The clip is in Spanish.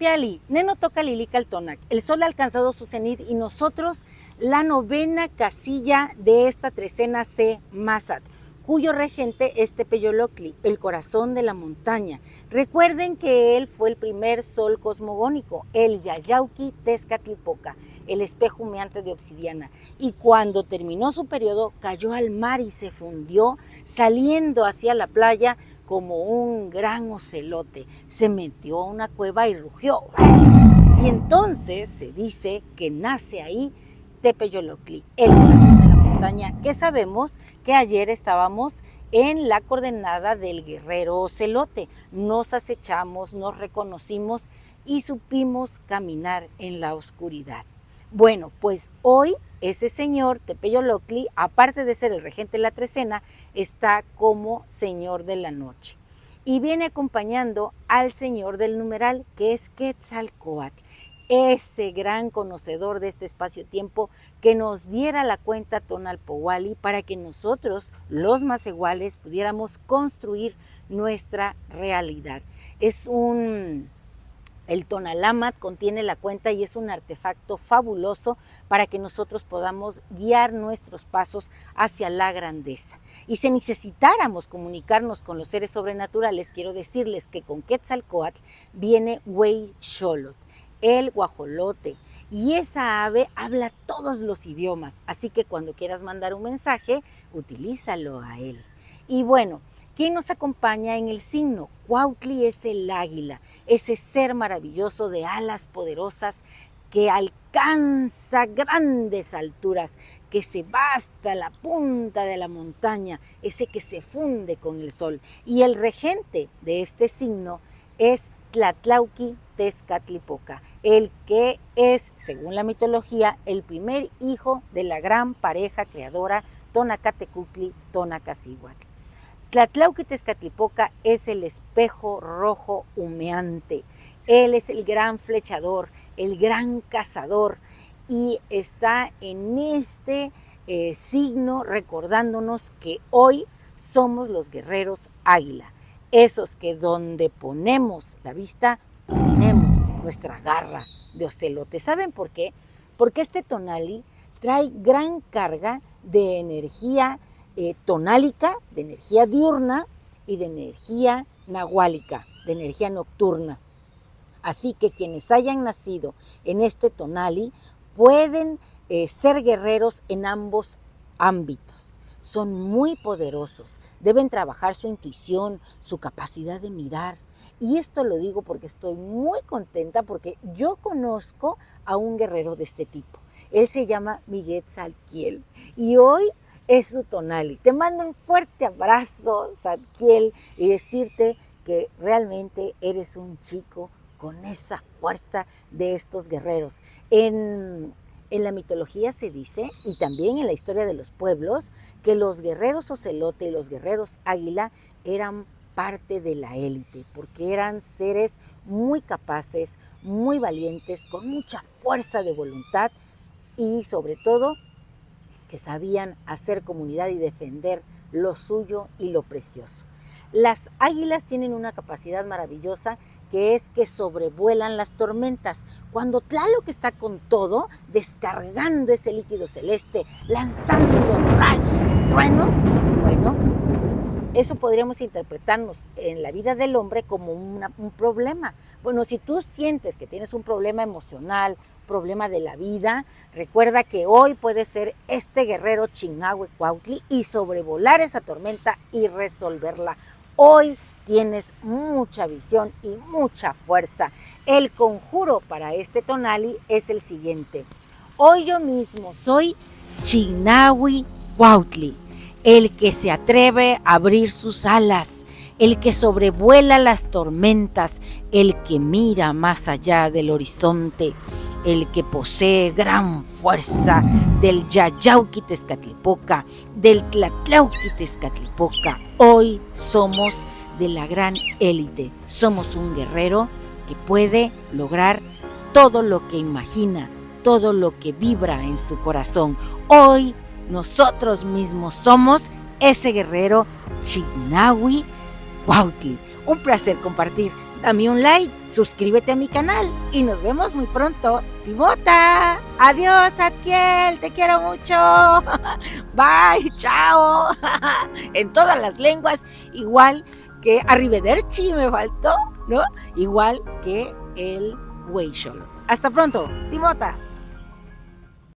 Piali, Neno toca Lilical-Tonac. El sol ha alcanzado su cenit y nosotros la novena casilla de esta trecena C Mazat, cuyo regente es Tepeyoloctli, el corazón de la montaña. Recuerden que él fue el primer sol cosmogónico, el Yayauqui Tezcatlipoca, el espejo humeante de obsidiana. Y cuando terminó su periodo, cayó al mar y se fundió, saliendo hacia la playa como un gran ocelote. Se metió a una cueva y rugió. Y entonces se dice que nace ahí Tepeyoloctli, el corazón de la montaña, que sabemos que ayer estábamos en la coordenada del guerrero ocelote. Nos acechamos, nos reconocimos y supimos caminar en la oscuridad. Bueno, pues hoy ese señor Tepeyoloctli, aparte de ser el regente de la trecena, está como señor de la noche. Y viene acompañando al señor del numeral, que es Quetzalcóatl, ese gran conocedor de este espacio-tiempo que nos diera la cuenta Tonalpowali para que nosotros, los macehuales, pudiéramos construir nuestra realidad. El Tonalámatl contiene la cuenta y es un artefacto fabuloso para que nosotros podamos guiar nuestros pasos hacia la grandeza. Y si necesitáramos comunicarnos con los seres sobrenaturales, quiero decirles que con Quetzalcóatl viene Huey Xolotl, el guajolote, y esa ave habla todos los idiomas, así que cuando quieras mandar un mensaje, utilízalo a él. Y bueno, ¿quién nos acompaña en el signo? Cuautli es el águila, ese ser maravilloso de alas poderosas que alcanza grandes alturas, que se va hasta la punta de la montaña, ese que se funde con el sol. Y el regente de este signo es Tlatlauqui Tezcatlipoca, el que es, según la mitología, el primer hijo de la gran pareja creadora Tonacatecutli-Tonacacíhuatl. Tlatlauqui Tezcatlipoca es el espejo rojo humeante. Él es el gran flechador, el gran cazador, y está en este signo recordándonos que hoy somos los guerreros águila. Esos que donde ponemos la vista, ponemos nuestra garra de ocelote. ¿Saben por qué? Porque este tonali trae gran carga de energía tonálica, de energía diurna y de energía nahuálica, de energía nocturna. Así que quienes hayan nacido en este tonali pueden ser guerreros en ambos ámbitos. Son muy poderosos, deben trabajar su intuición, su capacidad de mirar. Y esto lo digo porque estoy muy contenta porque yo conozco a un guerrero de este tipo. Él se llama Miguel Zadkiel y hoy es su tonali. Te mando un fuerte abrazo, Zadkiel, y decirte que realmente eres un chico con esa fuerza de estos guerreros. En la mitología se dice, y también en la historia de los pueblos, que los guerreros ocelote y los guerreros águila eran parte de la élite, porque eran seres muy capaces, muy valientes, con mucha fuerza de voluntad y sobre todo que sabían hacer comunidad y defender lo suyo y lo precioso. Las águilas tienen una capacidad maravillosa que es que sobrevuelan las tormentas. Cuando Tlaloc está con todo, descargando ese líquido celeste, lanzando rayos y truenos, bueno, eso podríamos interpretarnos en la vida del hombre como un problema. Bueno, si tú sientes que tienes un problema emocional, problema de la vida, recuerda que hoy puede ser este guerrero Chinahue-Cuautli y sobrevolar esa tormenta y resolverla. Hoy tienes mucha visión y mucha fuerza. El conjuro para este tonali es el siguiente. Hoy yo mismo soy Chinahue-Cuautli, el que se atreve a abrir sus alas, el que sobrevuela las tormentas, el que mira más allá del horizonte, el que posee gran fuerza del Yayauqui Tezcatlipoca, del Tlatlauqui Tezcatlipoca. Hoy somos de la gran élite, somos un guerrero que puede lograr todo lo que imagina, todo lo que vibra en su corazón. Hoy nosotros mismos somos ese guerrero Chinahue-Cuautli. Un placer compartir dame un like, suscríbete a mi canal y nos vemos muy pronto. Timota, adiós Adkiel, te quiero mucho. Bye, chao. En todas las lenguas, igual que arrivederci me faltó, ¿no? Igual que el Weisholo. Hasta pronto, Timota.